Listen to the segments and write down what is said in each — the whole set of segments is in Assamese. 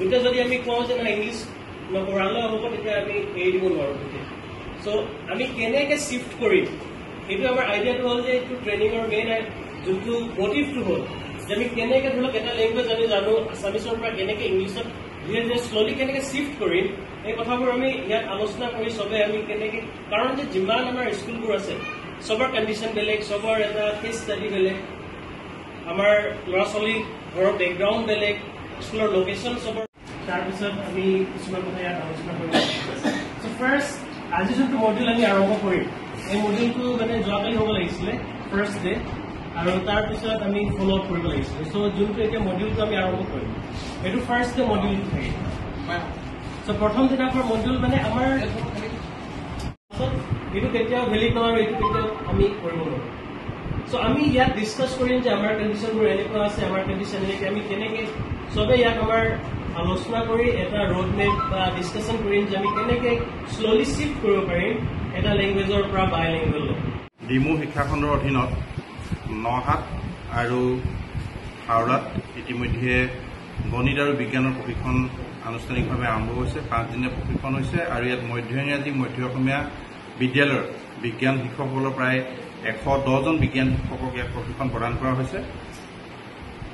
গোটে যদি আমি কওঁ যে না ইংলিছ নকৰালে হ'ব তেতিয়া আমি এৰি দিব নোৱাৰো গোটে সো আমি কেনেকে শিফট কৰিম এইটো আমাৰ আইডিয়াটো হ'ল যে এইটো ট্ৰেইনিঙৰ মেইন যোনটো মটিভটো হ'ল যে আমি কেনেকে ধৰক এটা লেংগুৱেজ আমি জানো আছামিছৰ পৰা কেনেকে ইংলিছত ধীৰে ধীৰে শ্ল'লি কেনেকে শিফট কৰিম এই কথাবোৰ আমি ইয়াত আলোচনা কৰি চবে আমি কেনেকে কাৰণ যে যিমান আমাৰ স্কুলবোৰ আছে সবৰ কণ্ডিশ্যন বেলেগ সবৰ এটা কেছ ষ্টাডি বেলেগ আমাৰ ল'ৰা ছোৱালী ঘৰৰ বেকগ্ৰাউণ্ড বেলেগ স্কুলৰ লোকেশ্যন সবৰ তাৰপিছত আমি কিছুমান কথা ইয়াত আলোচনা কৰিম চ' ফাৰ্ষ্ট আজি যোনটো মডিউল আমি আৰম্ভ কৰিম এই মডিউলটো মানে যোৱাকালি হ'ব লাগিছিলে ফাৰ্ষ্ট ডে আৰু তাৰপিছত আমি ফ'ল' আপ কৰিব লাগিছিলে চ' যোনটো এতিয়া মডিউলটো আমি আৰম্ভ কৰিম এইটো ফাৰ্ষ্ট ডে মডিউলটো থাকে চ' প্ৰথম দিনাখনৰ মডিউল মানে আমাৰ এইটো কেতিয়াও ভেলিড নহয় এইটো কেতিয়াও আমি কৰিব নোৱাৰোঁ চ' আমি ইয়াত ডিছকাছ কৰিম যে আমাৰ কণ্ডিশ্যনবোৰ এনেকুৱা আছে আমাৰ কণ্ডিশ্যন এনেকৈ আমি কেনেকৈ চবে ইয়াক আমাৰ আলোচনা কৰি এটা ৰোড মেপ বা ডিছকাশ্যন কৰিম যে আমি কেনেকৈ শ্ল'লি শিফট কৰিব পাৰিম এটা লেংগুৱেজৰ পৰা বাই লেংগুৱেজলৈ ডিমু শিক্ষাখণ্ডৰ অধীনত নহাট আৰু হাওড়াত ইতিমধ্যে গণিত আৰু বিজ্ঞানৰ প্ৰশিক্ষণ আনুষ্ঠানিকভাৱে আৰম্ভ হৈছে 5 দিনীয়া প্ৰশিক্ষণ হৈছে আৰু ইয়াত মধ্য ইংৰাজী মধ্য অসমীয়া বিদ্যালয়ৰ বিজ্ঞান শিক্ষকসকলৰ প্ৰায় 110জন বিজ্ঞান শিক্ষকক ইয়াত প্ৰশিক্ষণ প্ৰদান কৰা হৈছে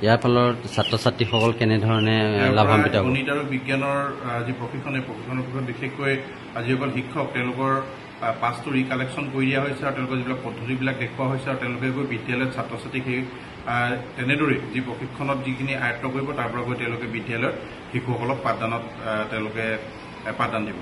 ইয়াৰ ফলত ছাত্ৰ ছাত্ৰীসকল কেনেধৰণে লাভান্বিত হ'ব গণিত আৰু বিজ্ঞানৰ যি প্ৰশিক্ষণৰ পিছত বিশেষকৈ যিসকল শিক্ষক তেওঁলোকৰ পাছটো ৰিকালেকশ্যন কৰি দিয়া হৈছে আৰু তেওঁলোকৰ যিবিলাক পদ্ধতিবিলাক দেখুওৱা হৈছে আৰু তেওঁলোকে গৈ বিদ্যালয়ত ছাত্ৰ ছাত্ৰীক সেই তেনেদৰে যি প্ৰশিক্ষণত যিখিনি আয়ত্ব কৰিব তাৰ পৰা গৈ তেওঁলোকে বিদ্যালয়ত শিশুসকলক পাঠদানত তেওঁলোকে পাঠদান দিব